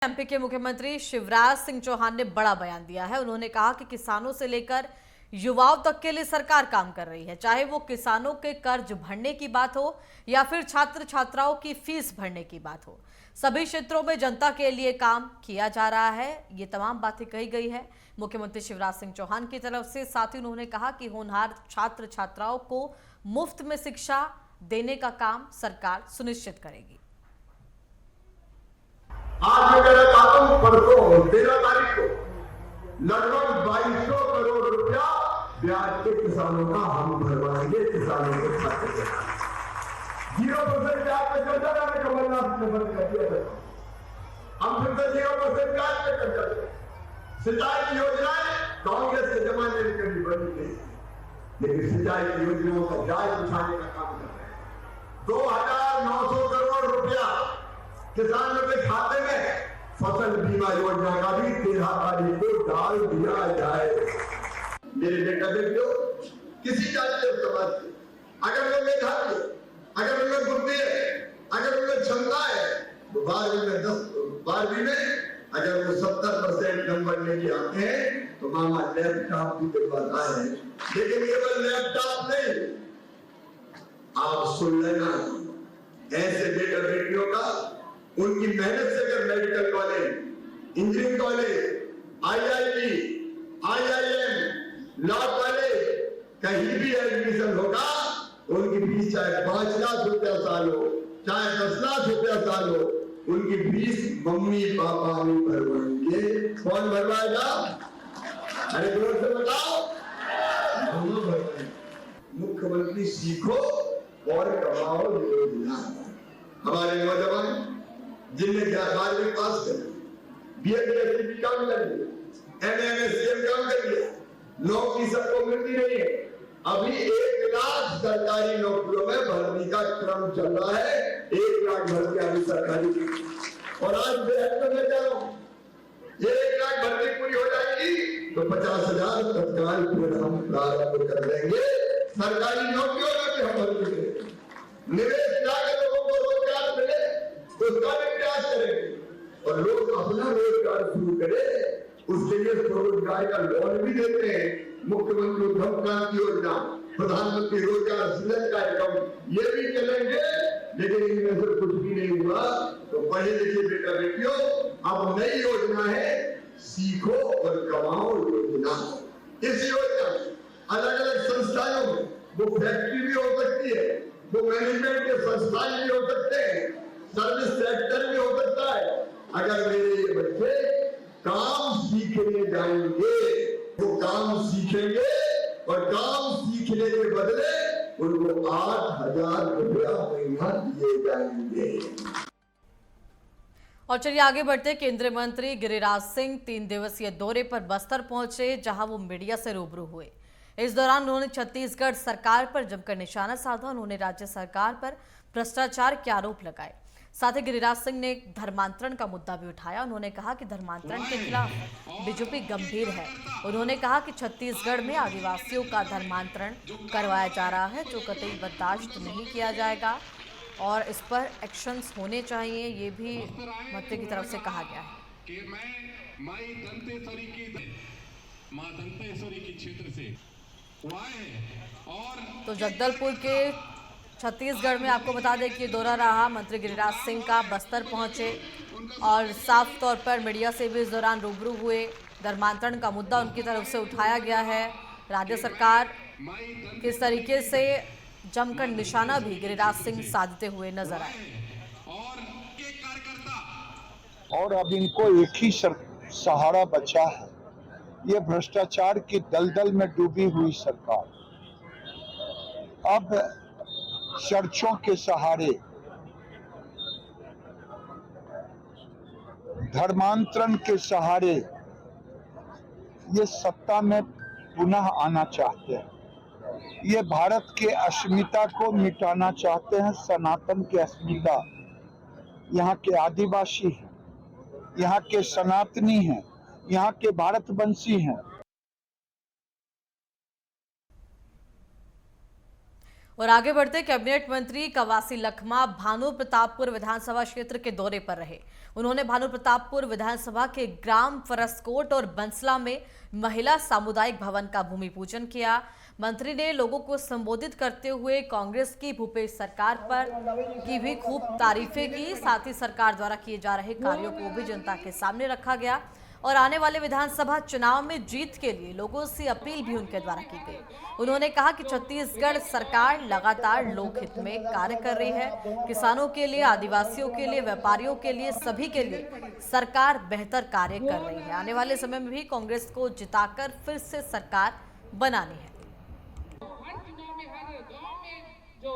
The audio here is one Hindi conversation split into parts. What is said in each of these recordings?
एमपी के मुख्यमंत्री शिवराज सिंह चौहान ने बड़ा बयान दिया है। उन्होंने कहा कि किसानों से लेकर युवाओं तक के लिए सरकार काम कर रही है, चाहे वो किसानों के कर्ज भरने की बात हो या फिर छात्र छात्राओं की फीस भरने की बात हो। सभी क्षेत्रों में जनता के लिए काम किया जा रहा है। ये तमाम बातें कही गई है मुख्यमंत्री शिवराज सिंह चौहान की तरफ से। साथ ही उन्होंने कहा कि होनहार छात्र छात्राओं को मुफ्त में शिक्षा देने का काम सरकार सुनिश्चित करेगी। आज मैं मेरा खाता हूं, परसों 13 तारीख को लगभग 2200 करोड़ रुपया ब्याज के किसानों का हम भरवाएंगे। किसानों को खाते 0% ब्याज पे कर्जा लाने कमलनाथ ने बंद कर दिया था। हम फिर से 0% ब्याज पे कर्जा दें। सिंचाई की योजनाएं कांग्रेस के जमाने में कभी बनी नहीं, लेकिन सिंचाई की योजनाओं का जायज उठाने का काम कर रहे हैं। 2900 करोड़ रुपया किसानों के खाते में फसल बीमा योजना का भी 13 तारीख को डाल दिया जाए। मेरे बेटा बेटियों, किसी जाति और समाज के अगर उनमें मेधावी है, अगर उनमें बुद्धि है, अगर उनमें क्षमता है, तो 12वीं में अगर वो 70% नंबर लेके आते हैं तो मामा लैपटॉप भी दिलवाता है। लेकिन केवल लैपटॉप नहीं, आप सुन लेना, ऐसे बेटा बेटियों का उनकी मेहनत से अगर medical college, engineering college, IIT, IIM, law college कहीं भी एडमिशन होगा, उनकी फीस चाहे 5 लाख रुपया साल हो, चाहे 10 लाख रुपया साल हो, उनकी फीस मम्मी पापा भी भरवाएंगे। कौन भरवाएगा? अरे जोर से बताओ। मुख्यमंत्री सीखो और कमाओ योजना। हमारे नौजवान जिनने 12वीं पास कर बीएड काम कर लिया, एमएमएससीएम काम कर लिया, नौकरी सबको मिलती नहीं है। अभी 1 लाख सरकारी नौकरियों में भर्ती का क्रम चल रहा है। 1 लाख भर्ती अभी सरकारी, और आज मैं कह रहा हूं, ये 1 लाख भर्ती पूरी हो जाएगी तो 50,000 तत्काल हम प्रारंभ कर देंगे। सरकारी नौकरियों में भी हम भर्ती करेंगे। निवेश लाकर लोगों को रोजगार मिले तो उसका भी प्रयास करेंगे, और लोग अपना रोजगार शुरू करें उसके लिए स्वरोजगार का लोन भी देते हैं। मुख्यमंत्री उद्यम क्रांति योजना, प्रधानमंत्री रोजगार सृजन कार्यक्रम, ये भी चलेंगे। लेकिन इनमें से कुछ भी नहीं हुआ तो पढ़े लिखे बेटा बेटियों, अब नई योजना है सीखो और कमाओ योजना। इस योजना अलग अलग संस्थानों में वो फैक्ट्री भी हो सकती है, वो मैनेजमेंट के संस्थान भी हो सकते हैं, सर्विस सेक्टर भी हो सकता है। अगर मेरे ये बच्चे काम सीखने जाएंगे, वो काम सीखेंगे और काम सीखने के बदले उनको 8,000 रुपया महीना दिए जाएंगे। और चलिए आगे बढ़ते। केंद्रीय मंत्री गिरिराज सिंह 3 दिवसीय दौरे पर बस्तर पहुंचे, जहां वो मीडिया से रूबरू हुए। इस दौरान उन्होंने छत्तीसगढ़ सरकार पर जमकर निशाना साधा। उन्होंने राज्य सरकार पर भ्रष्टाचार के आरोप लगाए। साथ ही गिरिराज सिंह ने धर्मांतरण का मुद्दा भी उठाया। उन्होंने कहा कि धर्मांतरण के खिलाफ बीजेपी गंभीर है। उन्होंने कहा कि छत्तीसगढ़ में आदिवासियों का धर्मांतरण करवाया जा रहा है, जो कतई बर्दाश्त नहीं किया जाएगा और इस पर एक्शंस होने चाहिए। ये भी मंत्री की तरफ से कहा गया है कि मैं माई दंतेश्वरी की क्षेत्र से और तो जगदलपुर के छत्तीसगढ़ में आपको बता दें कि दौरा रहा मंत्री गिरिराज सिंह का। बस्तर पहुंचे और साफ तौर पर मीडिया से भी इस दौरान रूबरू हुए। धर्मांतरण का मुद्दा उनकी तरफ से उठाया गया है। राज्य सरकार किस तरीके से जमकर निशाना भी गिरिराज सिंह साधते हुए नजर आए। और अब इनको एक ही सहारा बचा है, ये भ्रष्टाचार की दलदल में डूबी हुई सरकार। अब चर्चों के सहारे, धर्मांतरण के सहारे ये सत्ता में पुनः आना चाहते हैं। ये भारत के अस्मिता को मिटाना चाहते हैं, सनातन की अस्मिता। यहाँ के आदिवासी हैं, यहाँ के सनातनी हैं, यहाँ के भारतवंशी हैं। और आगे बढ़ते कैबिनेट मंत्री कवासी लखमा भानु प्रतापपुर विधानसभा क्षेत्र के दौरे पर रहे। उन्होंने भानु प्रतापपुर विधानसभा के ग्राम फरसकोट और बंसला में महिला सामुदायिक भवन का भूमि पूजन किया। मंत्री ने लोगों को संबोधित करते हुए कांग्रेस की भूपेश सरकार पर की भी खूब तारीफें की। साथ ही सरकार द्वारा किए जा रहे कार्यों को भी जनता के सामने रखा गया और आने वाले विधानसभा चुनाव में जीत के लिए लोगों से अपील भी उनके द्वारा की गई। उन्होंने कहा कि छत्तीसगढ़ सरकार लगातार लोकहित में कार्य कर रही है। किसानों के लिए, आदिवासियों के लिए, व्यापारियों के लिए, सभी के लिए सरकार बेहतर कार्य कर रही है। आने वाले समय में भी कांग्रेस को जिताकर फिर से सरकार बनानी है। तो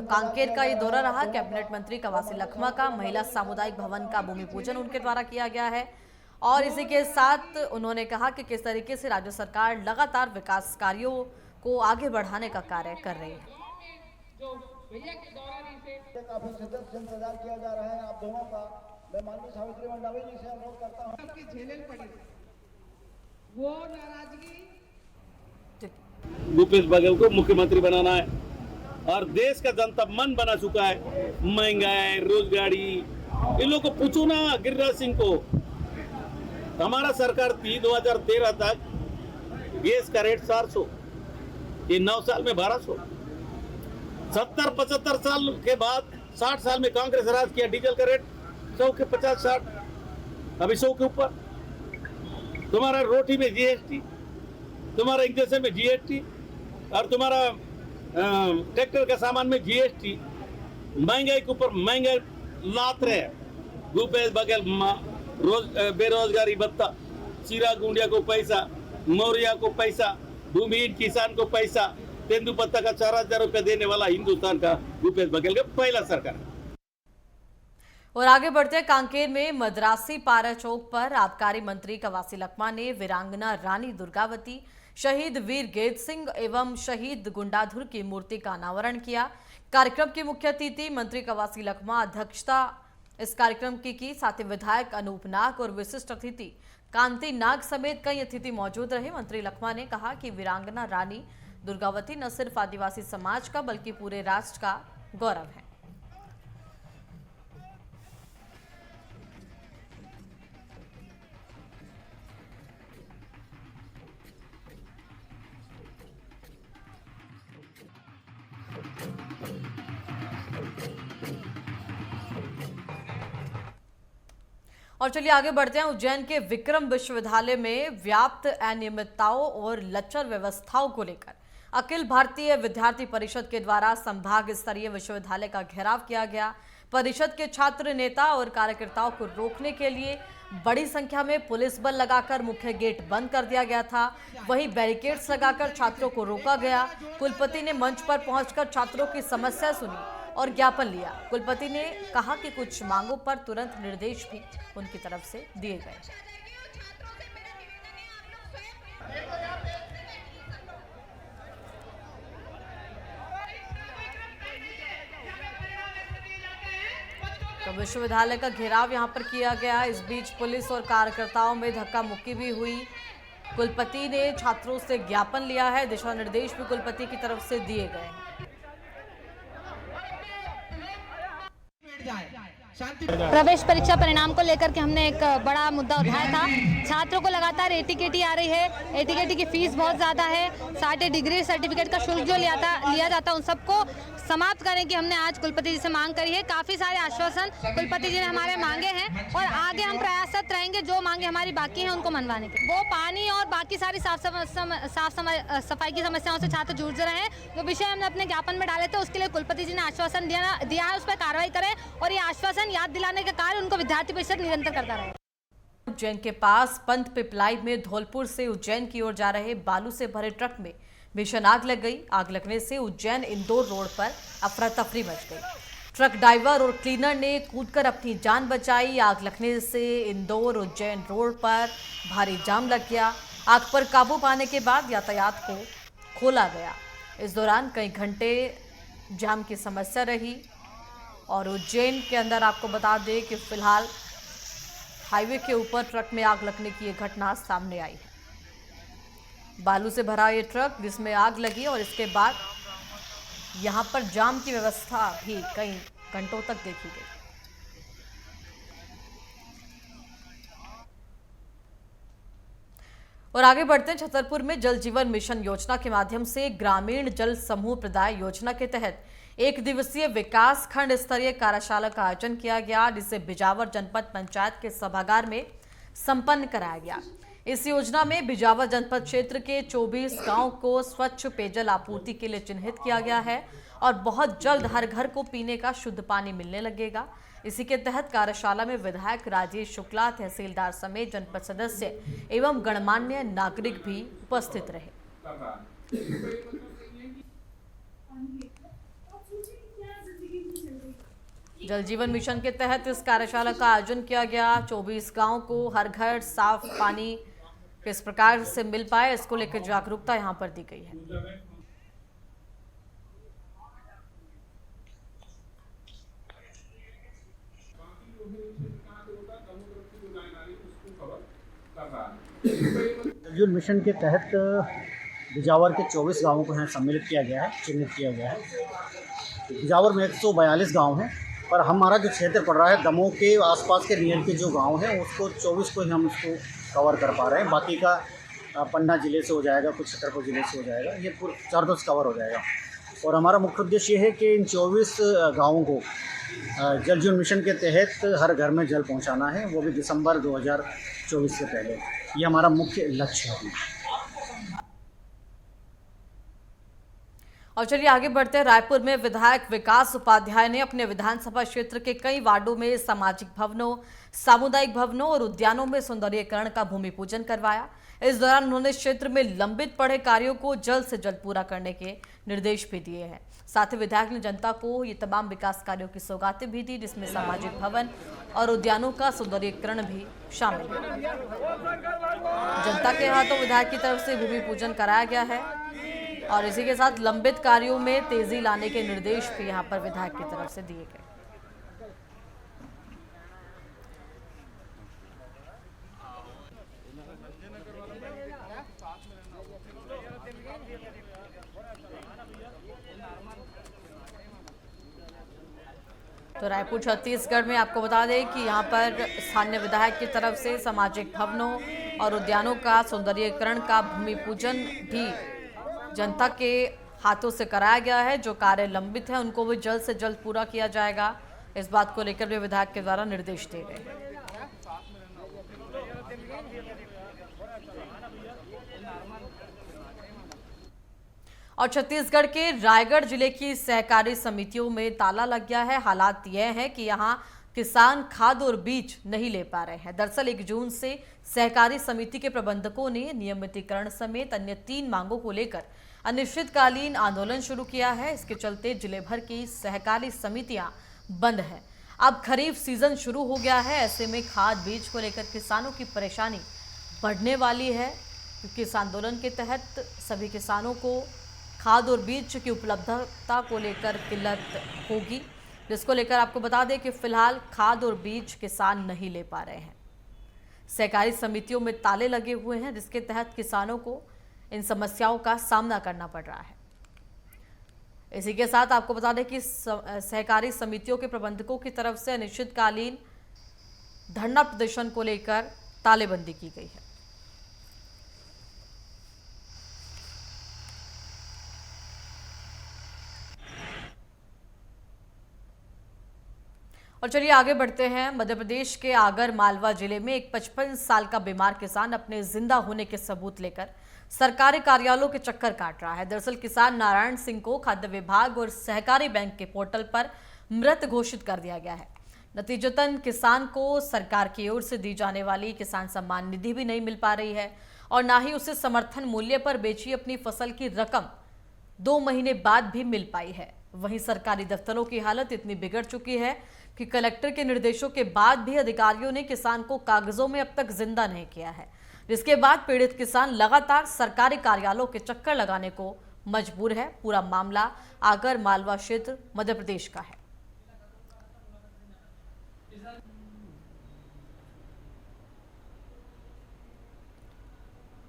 कांकेर का ये दौरा रहा कैबिनेट मंत्री कवासी लखमा का। महिला सामुदायिक भवन का भूमि पूजन उनके द्वारा किया गया है और इसी के साथ उन्होंने कहा कि किस तरीके से राज्य सरकार लगातार विकास कार्यों को आगे बढ़ाने का कार्य कर रही है। काफी शिद्दत से इंतजार किया जा रहा है आप दोनों का। मैं माननीय सावित्री मंडावी जी से अनुरोध करता हूँ। झेलनी पड़ी वो नाराजगी। भूपेश बघेल को मुख्यमंत्री बनाना है और देश का जनता मन बना चुका है। महंगाई, रोजगारी, इन लोगों को पूछो ना। गिरिराज सिंह को हमारा सरकार थी 2013 तक गैस का रेट 400, ये 9 साल में 1200। 70-75 साल के बाद 60 साल में कांग्रेस राज किया, डीजल का रेट 100 के 50-60, अभी 100 के ऊपर। तुम्हारा रोटी में जीएसटी, तुम्हारा इंजेक्शन में जीएसटी और तुम्हारा ट्रैक्टर का सामान में जीएसटी। महंगाई के ऊपर महंगाई लात रहे। भूपेश बघेल बेरोजगारी भत्ता, सीरा गुंडिया को पैसा, मौर्या को पैसा, भूमिहीन किसान को पैसा, तेंदुपत्ता का 4000 रुपया देने वाला हिंदुस्तान का भूपेश बघेल का पहला सरकार। और आगे बढ़ते कांकेर में मद्रासी पारा चौक पर आबकारी मंत्री कवासी लखमा ने वीरांगना रानी दुर्गावती, शहीद वीर गेत सिंह एवं शहीद गुंडाधुर की मूर्ति का अनावरण किया। कार्यक्रम की मुख्य अतिथि मंत्री कवासी लखमा अध्यक्षता इस कार्यक्रम की। साथ ही विधायक अनूप नाग और विशिष्ट अतिथि कांति नाग समेत कई अतिथि मौजूद रहे। मंत्री लखमा ने कहा कि वीरांगना रानी दुर्गावती न सिर्फ आदिवासी समाज का बल्कि पूरे राष्ट्र का गौरव है। और चलिए आगे बढ़ते हैं। उज्जैन के विक्रम विश्वविद्यालय में व्याप्त अनियमितताओं और लचर व्यवस्थाओं को लेकर अखिल भारतीय विद्यार्थी परिषद के द्वारा संभाग स्तरीय विश्वविद्यालय का घेराव किया गया। परिषद के छात्र नेता और कार्यकर्ताओं को रोकने के लिए बड़ी संख्या में पुलिस बल लगाकर मुख्य गेट बंद कर दिया गया था। वहीं बैरिकेड्स लगाकर छात्रों को रोका गया। कुलपति ने मंच पर पहुंचकर छात्रों की समस्या सुनी और ज्ञापन लिया। कुलपति ने कहा कि कुछ मांगों पर तुरंत निर्देश भी उनकी तरफ से दिए गए। तो विश्वविद्यालय का घेराव यहां पर किया गया। इस बीच पुलिस और कार्यकर्ताओं में धक्का मुक्की भी हुई। कुलपति ने छात्रों से ज्ञापन लिया है। दिशा निर्देश भी कुलपति की तरफ से दिए गए हैं। प्रवेश परीक्षा परिणाम को लेकर के हमने एक बड़ा मुद्दा उठाया था। छात्रों को लगातार एटीकेटी आ रही है। एटीकेटी की फीस बहुत ज़्यादा है। साथ ही डिग्री सर्टिफिकेट का शुल्क जो लिया जाता उन सबको समाप्त करने की हमने आज कुलपति जी से मांग करी है। काफ़ी सारे आश्वासन कुलपति जी ने हमारे मांगे हैं और आगे हम प्रयासरत रहेंगे जो मांगे हमारी बाकी हैं उनको मनवाने के। वो पानी और बाकी सारी साफ सफाई की समस्याओं से छात्र जूझ रहे हैं। जो विषय हमने अपने ज्ञापन में डाले थे उसके लिए कुलपति जी ने आश्वासन दिया है, उस पर कार्रवाई करें और ये आश्वासन याद दिलाने का कार्य उनको विद्यार्थी परिषद निरंतर करता रहे। उज्जैन के पास पंत पिपलाई में धौलपुर से उज्जैन की ओर जा रहे बालू से भरे ट्रक में भीषण आग लग गई। आग लगने से उज्जैन इंदौर रोड पर अफरा तफरी मच गई। ट्रक ड्राइवर और क्लीनर ने कूदकर अपनी जान बचाई। आग लगने से इंदौर उज्जैन रोड पर भारी जाम लग गया। आग पर काबू पाने के बाद यातायात को खोला गया। इस दौरान कई घंटे जाम की समस्या रही और उज्जैन के अंदर आपको बता दें कि फिलहाल हाईवे के ऊपर ट्रक में आग लगने की ये घटना सामने आई है। बालू से भरा ये ट्रक जिसमें आग लगी और इसके बाद यहां पर जाम की व्यवस्था भी कई घंटों तक देखी गई। और आगे बढ़ते हैं, छतरपुर में जल जीवन मिशन योजना के माध्यम से ग्रामीण जल समूह प्रदाय योजना के तहत एक दिवसीय विकास खंड स्तरीय कार्यशाला का आयोजन किया गया, जिसे बिजावर जनपद पंचायत के सभागार में संपन्न कराया गया। इस योजना में बिजावर जनपद क्षेत्र के 24 गांव को स्वच्छ पेयजल आपूर्ति के लिए चिन्हित किया गया है और बहुत जल्द हर घर को पीने का शुद्ध पानी मिलने लगेगा। इसी के तहत कार्यशाला में विधायक राजेश शुक्ला, तहसीलदार समेत जनपद सदस्य एवं गणमान्य नागरिक भी उपस्थित रहे। जल जीवन मिशन के तहत इस कार्यशाला का आयोजन किया गया। 24 गांव को हर घर साफ पानी किस प्रकार से मिल पाए, इसको लेकर जागरूकता यहां पर दी गई है। जल जीवन मिशन के तहत बिजावर के 24 गांवों को यहाँ सम्मिलित किया गया है, चिन्हित किया गया है। बिजावर में 142 गांव हैं, पर हमारा जो क्षेत्र पड़ रहा है दमोह के आसपास के नियर के जो गांव हैं उसको 24 को ही हम उसको कवर कर पा रहे हैं। बाकी का पन्ना जिले से हो जाएगा, कुछ छतरपुर जिले से हो जाएगा, ये पूरा 4-2 कवर हो जाएगा। और हमारा मुख्य उद्देश्य ये है कि इन 24 गाँवों को जल जीवन मिशन के तहत हर घर में जल पहुँचाना है, वो भी दिसंबर 2024 से पहले। ये हमारा मुख्य लक्ष्य है। और चलिए आगे बढ़ते हैं। रायपुर में विधायक विकास उपाध्याय ने अपने विधानसभा क्षेत्र के कई वार्डों में सामाजिक भवनों, सामुदायिक भवनों और उद्यानों में सौंदर्यीकरण का भूमि पूजन करवाया। इस दौरान उन्होंने क्षेत्र में लंबित पड़े कार्यों को जल्द से जल्द पूरा करने के निर्देश भी दिए हैं। साथ ही विधायक ने जनता को ये तमाम विकास कार्यों की सौगातें भी दी, जिसमें सामाजिक भवन और उद्यानों का सौंदर्यीकरण भी शामिल है। जनता के हाथों विधायक की तरफ से भूमि पूजन कराया गया है और इसी के साथ लंबित कार्यों में तेजी लाने के निर्देश भी यहां पर विधायक की तरफ से दिए गए। तो रायपुर छत्तीसगढ़ में आपको बता दें कि यहां पर स्थानीय विधायक की तरफ से सामाजिक भवनों और उद्यानों का सौंदर्यीकरण का भूमि पूजन भी जनता के हाथों से कराया गया है। जो कार्य लंबित है उनको भी जल्द से जल्द पूरा किया जाएगा, इस बात को लेकर भी विधायक के द्वारा निर्देश दिए गए हैं। और छत्तीसगढ़ के रायगढ़ जिले की सहकारी समितियों में ताला लग गया है। हालात यह है कि यहां किसान खाद और बीज नहीं ले पा रहे हैं। दरअसल 1 जून से सहकारी समिति के प्रबंधकों ने नियमितीकरण समेत अन्य 3 मांगों को लेकर अनिश्चितकालीन आंदोलन शुरू किया है। इसके चलते जिले भर की सहकारी समितियां बंद हैं। अब खरीफ सीजन शुरू हो गया है, ऐसे में खाद बीज को लेकर किसानों की परेशानी बढ़ने वाली है, क्योंकि इस आंदोलन के तहत सभी किसानों को खाद और बीज की उपलब्धता को लेकर किल्लत होगी, जिसको लेकर आपको बता दें कि फिलहाल खाद और बीज किसान नहीं ले पा रहे हैं। सहकारी समितियों में ताले लगे हुए हैं, जिसके तहत किसानों को इन समस्याओं का सामना करना पड़ रहा है। इसी के साथ आपको बता दें कि सहकारी समितियों के प्रबंधकों की तरफ से अनिश्चितकालीन धरना प्रदर्शन को लेकर तालेबंदी की गई है। और चलिए आगे बढ़ते हैं। मध्य प्रदेश के आगर मालवा जिले में एक 55 साल का बीमार किसान अपने जिंदा होने के सबूत लेकर सरकारी कार्यालयों के चक्कर काट रहा है। दरअसल किसान नारायण सिंह को खाद्य विभाग और सहकारी बैंक के पोर्टल पर मृत घोषित कर दिया गया है। नतीजतन किसान को सरकार की ओर से दी जाने वाली किसान सम्मान निधि भी नहीं मिल पा रही है और ना ही उसे समर्थन मूल्य पर बेची अपनी फसल की रकम 2 महीने बाद भी मिल पाई है। वहीं सरकारी दफ्तरों की हालत इतनी बिगड़ चुकी है कि कलेक्टर के निर्देशों के बाद भी अधिकारियों ने किसान को कागजों में अब तक जिंदा नहीं किया है, जिसके बाद पीड़ित किसान लगातार सरकारी कार्यालयों के चक्कर लगाने को मजबूर है। पूरा मामला आगर मालवा क्षेत्र मध्य प्रदेश का है।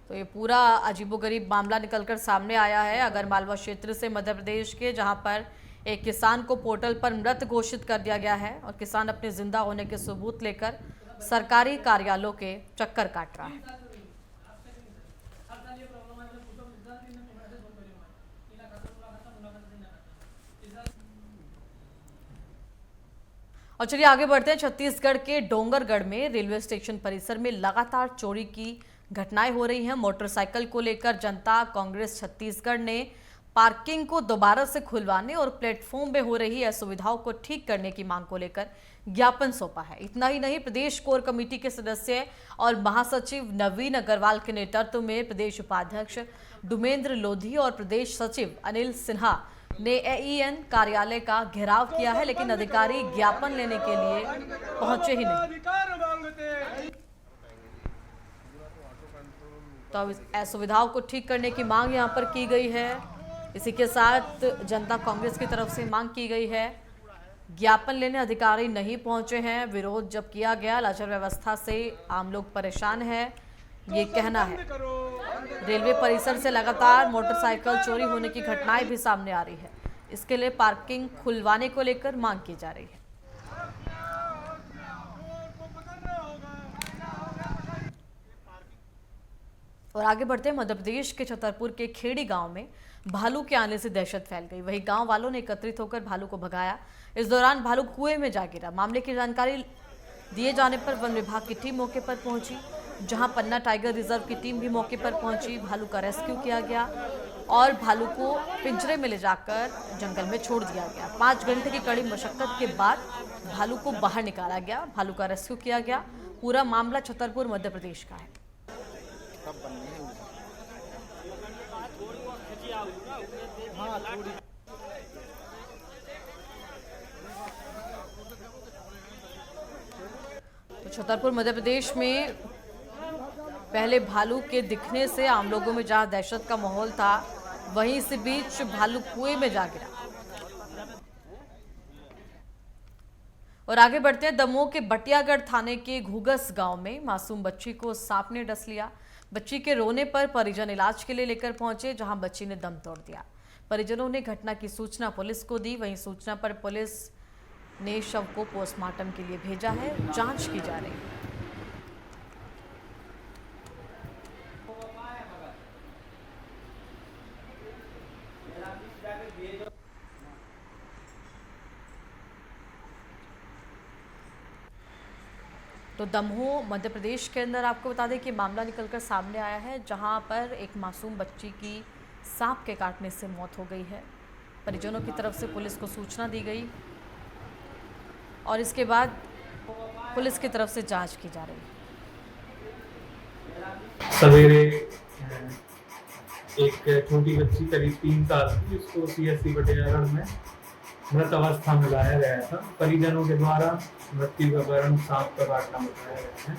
तो ये पूरा अजीबोगरीब मामला निकलकर सामने आया है आगरमालवा क्षेत्र से मध्य प्रदेश के, जहां पर एक किसान को पोर्टल पर मृत घोषित कर दिया गया है और किसान अपने जिंदा होने के सबूत लेकर सरकारी कार्यालयों के चक्कर काट रहा है। और चलिए आगे बढ़ते हैं। छत्तीसगढ़ के डोंगरगढ़ में रेलवे स्टेशन परिसर में लगातार चोरी की घटनाएं हो रही हैं। मोटरसाइकिल को लेकर जनता कांग्रेस छत्तीसगढ़ ने पार्किंग को दोबारा से खुलवाने और प्लेटफॉर्म में हो रही असुविधाओं को ठीक करने की मांग को लेकर ज्ञापन सौंपा है। इतना ही नहीं, प्रदेश कोर कमेटी के सदस्य और महासचिव नवीन अग्रवाल के नेतृत्व में प्रदेश उपाध्यक्ष डुमेंद्र लोधी और प्रदेश सचिव अनिल सिन्हा ने एईएन कार्यालय का घेराव किया है, लेकिन अधिकारी ज्ञापन लेने के लिए पहुंचे ही नहीं। तो अब असुविधाओं को ठीक करने की मांग यहां पर की गई है। इसी के साथ जनता कांग्रेस की तरफ से मांग की गई है। ज्ञापन लेने अधिकारी नहीं पहुंचे हैं। विरोध जब किया गया, लाचार व्यवस्था से आम लोग परेशान है, ये कहना है। रेलवे परिसर से लगातार मोटरसाइकिल चोरी होने की घटनाएं भी सामने आ रही है। इसके लिए पार्किंग खुलवाने को लेकर मांग की जा रही है। और आगे बढ़ते हैं। मध्य प्रदेश के छतरपुर के खेड़ी गांव में भालू के आने से दहशत फैल गई। वहीं गांव वालों ने एकत्रित होकर भालू को भगाया। इस दौरान भालू कुएं में जा गिरा। मामले की जानकारी दिए जाने पर वन विभाग की टीम मौके पर पहुंची, जहां पन्ना टाइगर रिजर्व की टीम भी मौके पर पहुंची। भालू का रेस्क्यू किया गया और भालू को पिंजरे में ले जाकर जंगल में छोड़ दिया गया। 5 घंटे की कड़ी मशक्कत के बाद भालू को बाहर निकाला गया, भालू का रेस्क्यू किया गया। पूरा मामला छतरपुर मध्य प्रदेश का है। तो छतरपुर मध्य प्रदेश में पहले भालू के दिखने से आम लोगों में जहां दहशत का माहौल था, वहीं इसी बीच भालू कुएं में जा गिरा। और आगे बढ़ते हैं। दमोह के बटियागढ़ थाने के घुगस गांव में मासूम बच्ची को सांप ने डस लिया। बच्ची के रोने पर परिजन इलाज के लिए लेकर पहुंचे, जहां बच्ची ने दम तोड़ दिया। परिजनों ने घटना की सूचना पुलिस को दी। वहीं सूचना पर पुलिस ने शव को पोस्टमार्टम के लिए भेजा है। जांच की जा रही है। तो दमोह मध्य प्रदेश के अंदर आपको बता दें कि मामला निकलकर सामने आया है, जहां पर एक मासूम बच्ची की सांप के काटने से मौत हो गई है। परिजनों की तरफ से पुलिस को सूचना दी गई और इसके बाद पुलिस की तरफ से जांच की जा रही है। सवेरे एक छोटी बच्ची करीब 3 साल की, उसको सीएससी बटियागढ़ में मृत अवस्था में लाया गया था। परिजनों के द्वारा मृत्यु का कारण सांप का काटना बताया गया है।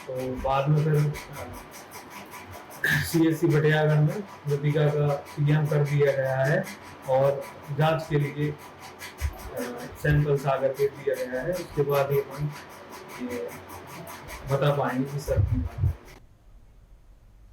तो बाद में फिर सीएससी बटियागढ़ में मृतिका का पीएम कर दिया गया है और जांच के लिए सैंपल्स आकर के दिया गया है। उसके बाद ये बता पाएंगे कि सर की बात है।